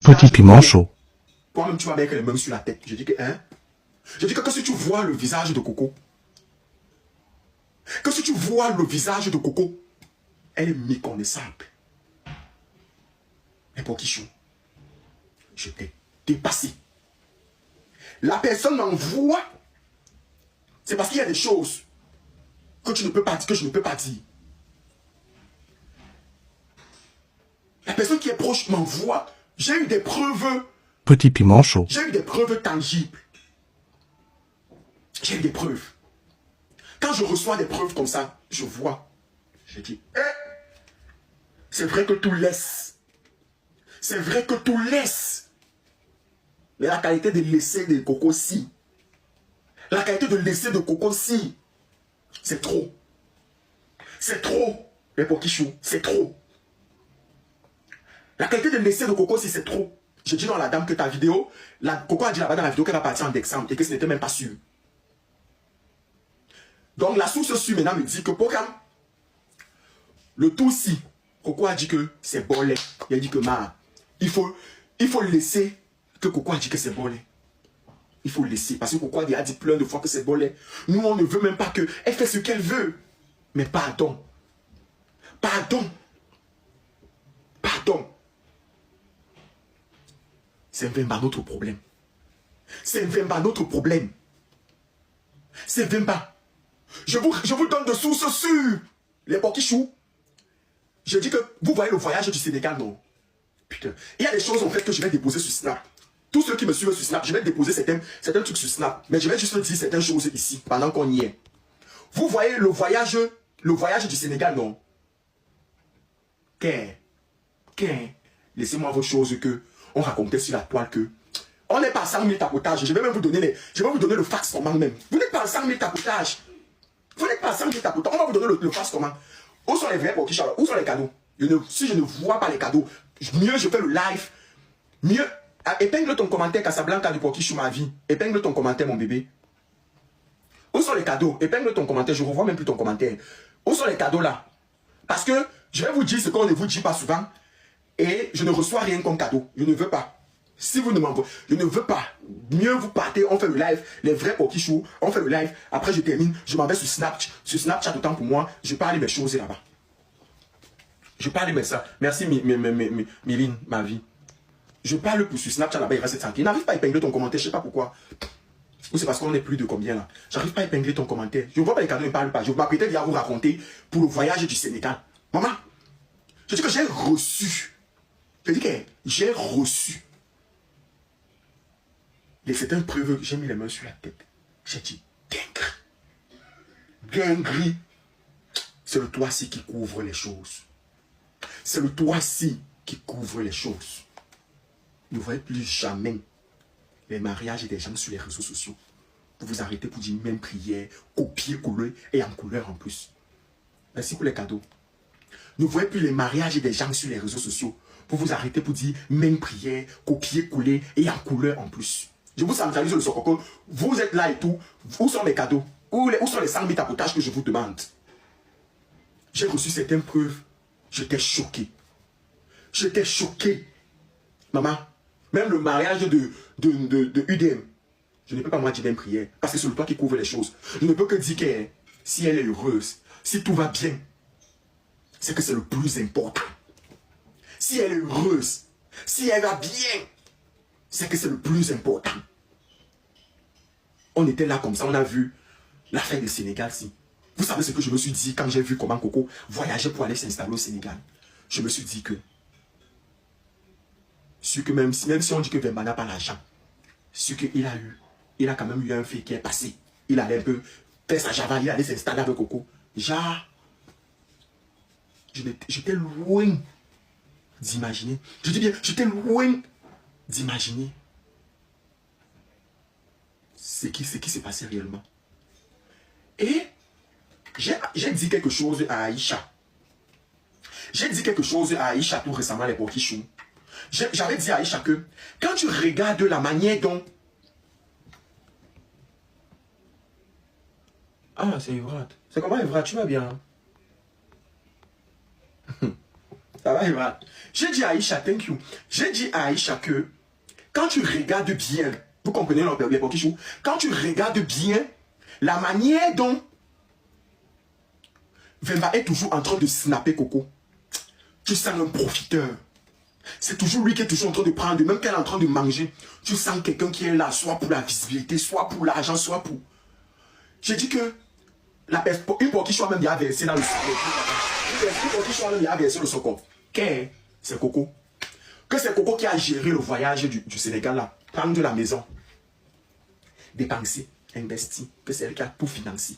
Petit piment chaud. Toi-même, tu vas mettre les mains sur la tête. Je dis que, hein? Je dis que si tu vois le visage de Coco, que si tu vois le visage de Coco, elle est méconnaissable. Mais pour qui chou? Je t'ai dépassé. La personne m'envoie. C'est parce qu'il y a des choses que tu ne peux pas dire, que je ne peux pas dire. La personne qui est proche m'envoie. J'ai eu des preuves. Petit piment chaud. J'ai eu des preuves tangibles. J'ai eu des preuves. Quand je reçois des preuves comme ça, je vois. Je dis, c'est vrai que tout laisse. C'est vrai que tout laisse. Mais la qualité de laisser de Coco, si. La qualité de laisser de Coco, si. C'est trop. C'est trop. Mais pour qui chou, c'est trop. La qualité de laisser de Coco, si c'est trop. Je dis dans la dame que ta vidéo, la Coco a dit là-bas dans la vidéo qu'elle va partir en décembre et que ce n'était même pas sûr. Donc la source sûre maintenant me dit que Pokam, le tout si, Coco a dit que c'est bon lait. Il a dit que il faut laisser que Coco a dit que c'est bon lait. Il faut laisser. Parce que Coco a dit plein de fois que c'est bon lait. Nous, on ne veut même pas qu'elle fait ce qu'elle veut. Mais pardon. Pardon. Pardon. C'est même pas notre problème. C'est même pas notre problème. C'est même pas. Je vous donne de sources sûres. Les Pokichou. Je dis que vous voyez le voyage du Sénégal, non? Putain. Il y a des choses en fait que je vais déposer sur Snap. Tous ceux qui me suivent sur Snap, je vais déposer certains trucs sur Snap. Mais je vais juste dire certaines choses ici, pendant qu'on y est. Vous voyez le voyage du Sénégal, non? Laissez-moi vos choses que on racontait sur la toile que on n'est pas à 100 000 tapotages. Je vais même vous donner le fax comment même. Vous n'êtes pas à 100 000 tapotages. Vous n'êtes pas à 100 000 tapotages. On va vous donner le fax comment. Où sont les vrais pour qui? Où sont les cadeaux? Si je ne vois pas les cadeaux, mieux je fais le live. Mieux. Épingle ton commentaire Casablanca de Pokichou ma vie. Épingle ton commentaire mon bébé. Où sont les cadeaux? Épingle ton commentaire. Je ne revois même plus ton commentaire. Où sont les cadeaux là? Parce que je vais vous dire ce qu'on ne vous dit pas souvent. Et je ne reçois rien comme cadeau. Je ne veux pas. Si vous ne m'envoyez, je ne veux pas. Mieux vous partez, on fait le live. Les vrais Pokichou, on fait le live. Après je termine, je m'en vais sur Snapchat. Sur Snapchat, autant pour moi, je parle mes choses là-bas. Je parle de ça. Merci Miline, ma vie. Je parle pour sur Snapchat là-bas, il reste tranquille. Il n'arrive pas à épingler ton commentaire, je ne sais pas pourquoi. Ou c'est parce qu'on est plus de combien là. J'arrive pas à épingler ton commentaire. Je ne vois pas les cadeaux, il ne parle pas. Je m'apprêtais à vous raconter pour le voyage du Sénégal. Maman, je dis que j'ai reçu. Je dis que j'ai reçu. Et c'est une preuve que j'ai mis les mains sur la tête. J'ai dit, dinguerie. C'est le toit-ci qui couvre les choses. C'est le toit-ci qui couvre les choses. Ne voyez plus jamais les mariages des gens sur les réseaux sociaux. Vous vous arrêtez pour dire même prière, copier-coller et en couleur en plus. Merci pour les cadeaux. Ne voyez plus les mariages des gens sur les réseaux sociaux. Vous vous arrêtez pour dire même prière, copier-coller et en couleur en plus. Je vous centralise sur le sokoko. Vous êtes là et tout. Où sont mes cadeaux? Où sont les 100 000 tapotages que je vous demande? J'ai reçu certaines preuves. J'étais choqué. J'étais choqué. Maman, même le mariage de UDM, je ne peux pas moi dire même prière. Parce que c'est le toi qui couvre les choses. Je ne peux que dire que si elle est heureuse, si tout va bien, c'est que c'est le plus important. Si elle est heureuse, si elle va bien, c'est que c'est le plus important. On était là comme ça, on a vu l'affaire du Sénégal. Si. Vous savez ce que je me suis dit quand j'ai vu comment Coco voyageait pour aller s'installer au Sénégal. Je me suis dit que, même si on dit que Vemba n'a pas l'argent, il a quand même eu un fait qui est passé. Il allait un peu faire sa java, il allait s'installer avec Coco. Genre, j'étais loin d'imaginer. Je dis bien, j'étais loin d'imaginer ce qui s'est passé réellement. Et j'ai dit quelque chose à Aïcha. J'ai dit quelque chose à Aïcha tout récemment, les Pokichou. J'avais dit à Aïcha que quand tu regardes la manière dont... Ah, c'est Evrat. C'est comment Evrat? Tu vas bien? Ça va, Iman. J'ai dit à Aïcha, thank you. J'ai dit à Aïcha que quand tu regardes bien, vous comprenez les pokichou, quand tu regardes bien la manière dont Vemba est toujours en train de snapper Coco, tu sens un profiteur. C'est toujours lui qui est toujours en train de prendre, même qu'elle est en train de manger. Tu sens quelqu'un qui est là, soit pour la visibilité, soit pour l'argent, soit pour... J'ai dit que une pokichou même il a versé dans le socor. Une pokichou même il a versé le socor. C'est Coco. Que c'est Coco qui a géré le voyage du Sénégal là. Prendre de la maison. Dépenser, investir. Que c'est elle qui a tout financé.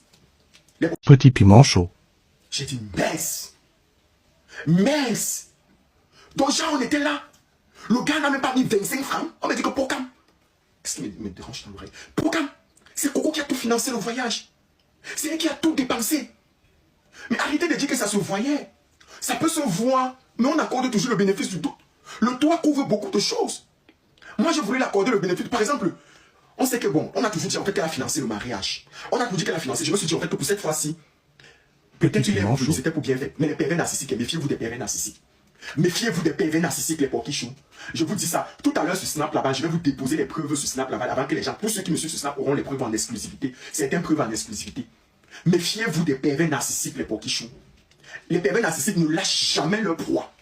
Petit piment chaud. J'ai dit mince. Mince. Donc genre on était là. Le gars n'a même pas mis 25 francs. On m'a dit que Pokam. Qu'est-ce qui me dérange dans l'oreille? Pokam. C'est Coco qui a tout financé le voyage. C'est elle qui a tout dépensé. Mais arrêtez de dire que ça se voyait. Ça peut se voir. Mais on accorde toujours le bénéfice du doute. Le toit couvre beaucoup de choses. Moi, je voulais l'accorder le bénéfice. Par exemple, on sait que bon, on a toujours dit en fait qu'elle a financé le mariage. On a toujours dit qu'elle a financé. Je me suis dit en fait que pour cette fois-ci, peut-être qu'il est revenu, c'était pour bien faire. Mais les pervers narcissiques, méfiez-vous des pervers narcissiques. Méfiez-vous des pervers narcissiques, les porquichous. Je vous dis ça. Tout à l'heure sur Snap là-bas, je vais vous déposer les preuves sur Snap là-bas avant que les gens, tous ceux qui me suivent sur Snap auront les preuves en exclusivité. Certaines preuves en exclusivité. Méfiez-vous des pervers narcissiques, les porquichous. Les pervers narcissiques ne lâchent jamais leur proie.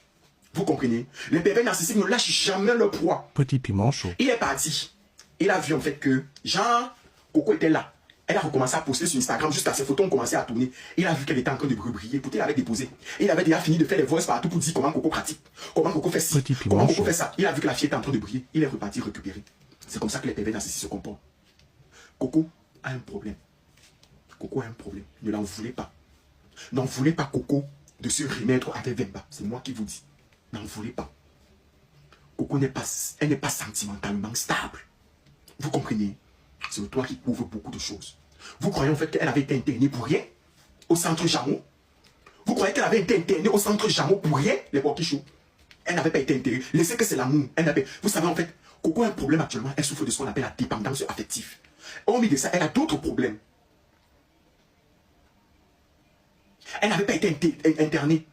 Vous comprenez? Les pervers narcissiques ne lâchent jamais leur proie. Petit piment chaud. Il est parti. Il a vu en fait que Jean Coco était là. Elle a recommencé à poster sur Instagram jusqu'à ses photos ont commencé à tourner. Il a vu qu'elle était en train de briller. Pourtant, il avait déposé. Il avait déjà fini de faire les voices partout pour dire comment Coco pratique. Comment Coco fait ci. Comment Coco fait ça. Il a vu que la fille était en train de briller. Il est reparti récupérer. C'est comme ça que les pervers narcissiques se comportent. Coco a un problème. Coco a un problème. Ne l'en voulez pas. N'en voulez pas Coco de se remettre avec Vemba. C'est moi qui vous dis. N'en voulez pas. Coco n'est pas sentimentalement stable. Vous comprenez? C'est le toit qui couvre beaucoup de choses. Vous croyez en fait qu'elle avait été internée pour rien au centre Jameau? Vous croyez qu'elle avait été internée au centre Jameau pour rien, les porquichous? Elle n'avait pas été internée. Laissez que c'est l'amour. Vous savez en fait, Coco a un problème actuellement. Elle souffre de ce qu'on appelle la dépendance affective. Hormis de ça, elle a d'autres problèmes. Elle n'avait pas été internée.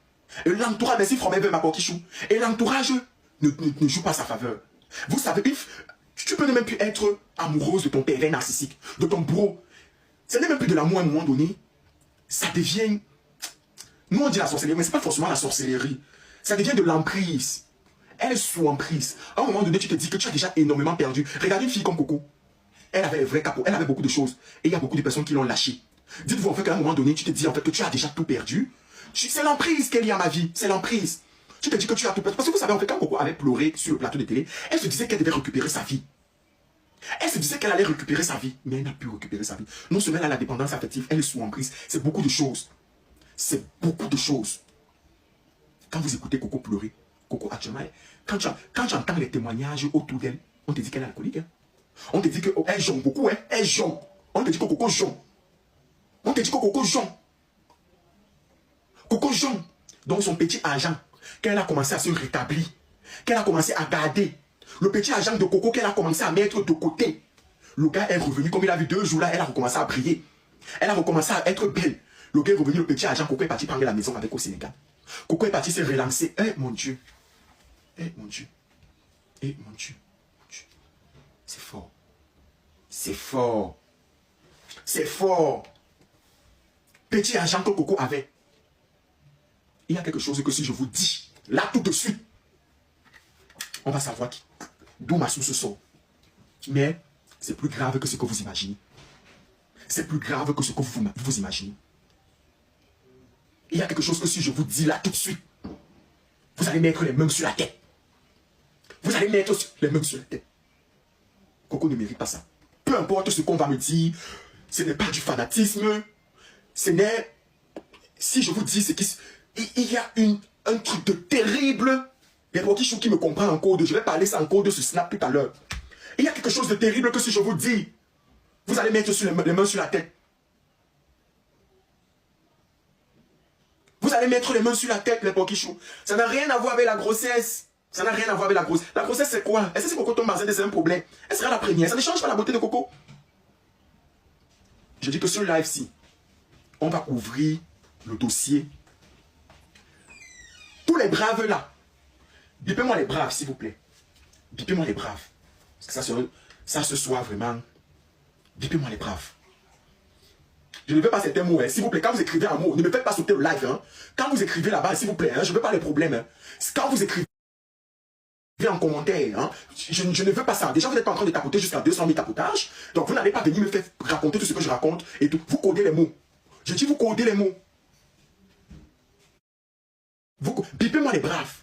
L'entourage, merci Fromé veut ma porquichou. Et l'entourage ne joue pas sa faveur. Vous savez, tu peux ne même plus être amoureuse de ton pervers narcissique, de ton bro. Ce n'est même plus de l'amour à un moment donné. Ça devient... Nous on dit la sorcellerie, mais ce n'est pas forcément la sorcellerie. Ça devient de l'emprise. Elle est sous emprise. À un moment donné, tu te dis que tu as déjà énormément perdu. Regarde une fille comme Coco. Elle avait un vrai capot. Elle avait beaucoup de choses. Et il y a beaucoup de personnes qui l'ont lâchée. Dites-vous en fait qu'à un moment donné, tu te dis en fait que tu as déjà tout perdu. C'est l'emprise qu'elle y a à ma vie. C'est l'emprise. Tu te dis que tu as tout perdu. Parce que vous savez, en fait, quand Coco avait pleuré sur le plateau de télé, elle se disait qu'elle devait récupérer sa vie. Elle se disait qu'elle allait récupérer sa vie. Mais elle n'a pu récupérer sa vie. Non seulement elle a la dépendance affective, elle est sous emprise. C'est beaucoup de choses. C'est beaucoup de choses. Quand vous écoutez Coco pleurer, Coco actuellement, quand tu entends les témoignages autour d'elle, on te dit qu'elle est alcoolique. Hein? On te dit qu'elle jonge beaucoup. Hein? Elle jonge. On te dit que Coco jonge. On te dit que Coco jonge. Coco jonge. Donc son petit argent, qu'elle a commencé à se rétablir, qu'elle a commencé à garder, le petit argent de Coco qu'elle a commencé à mettre de côté, le gars est revenu, comme il a vu 2 jours là, elle a recommencé à briller. Elle a recommencé à être belle. Le gars est revenu, le petit argent, Coco est parti prendre la maison avec au Sénégal. Coco est parti se relancer. Eh mon Dieu. Eh mon Dieu. Eh mon Dieu. C'est fort. C'est fort. C'est fort. Petit argent que Coco avait. Il y a quelque chose que si je vous dis, là tout de suite, on va savoir d'où ma source sort. Mais c'est plus grave que ce que vous imaginez. C'est plus grave que ce que vous imaginez. Il y a quelque chose que si je vous dis là tout de suite, vous allez mettre les mains sur la tête. Vous allez mettre les mains sur la tête. Coco ne mérite pas ça. Peu importe ce qu'on va me dire, ce n'est pas du fanatisme. Ce n'est... Si je vous dis ce qui... Il y a un truc de terrible. Les porquichous qui me comprennent en code, je vais parler ça en code sur Snap tout à l'heure. Il y a quelque chose de terrible que si je vous dis, vous allez mettre les mains sur la tête. Vous allez mettre les mains sur la tête, les porquichous. Ça n'a rien à voir avec la grossesse. Ça n'a rien à voir avec la grossesse. La grossesse, c'est quoi? Est-ce que si Coco tombe enceinte, c'est un problème? Elle sera la première. Ça ne change pas la beauté de Coco. Je dis que sur live-ci, on va ouvrir le dossier Tous les braves là. Bipez-moi les braves, s'il vous plaît. Bipez-moi les braves. Parce que ça ce soir, vraiment. Bipez-moi les braves. Je ne veux pas certains mots, hein. S'il vous plaît, quand vous écrivez un mot, ne me faites pas sauter le live. Hein. Quand vous écrivez là-bas, s'il vous plaît, hein, je ne veux pas les problèmes. Hein. Quand vous écrivez en commentaire, hein, je ne veux pas ça. Déjà, vous n'êtes pas en train de tapoter jusqu'à 200 000 tapotages. Donc, vous n'allez pas venir me faire raconter tout ce que je raconte et tout. Vous codez les mots. Je dis, vous codez les mots. Bipez-moi les braves.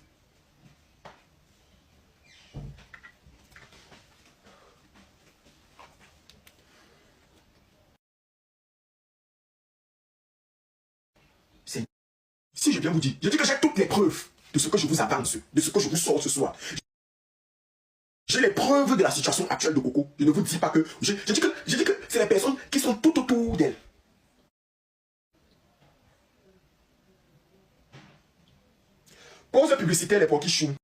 Si je viens vous dire, je dis que j'ai toutes les preuves de ce que je vous avance, de ce que je vous sors ce soir. J'ai les preuves de la situation actuelle de Coco. Je ne vous dis pas que... Je dis que c'est les personnes qui sont tout autour d'elle. Pause publicitaire, les pour qui chou.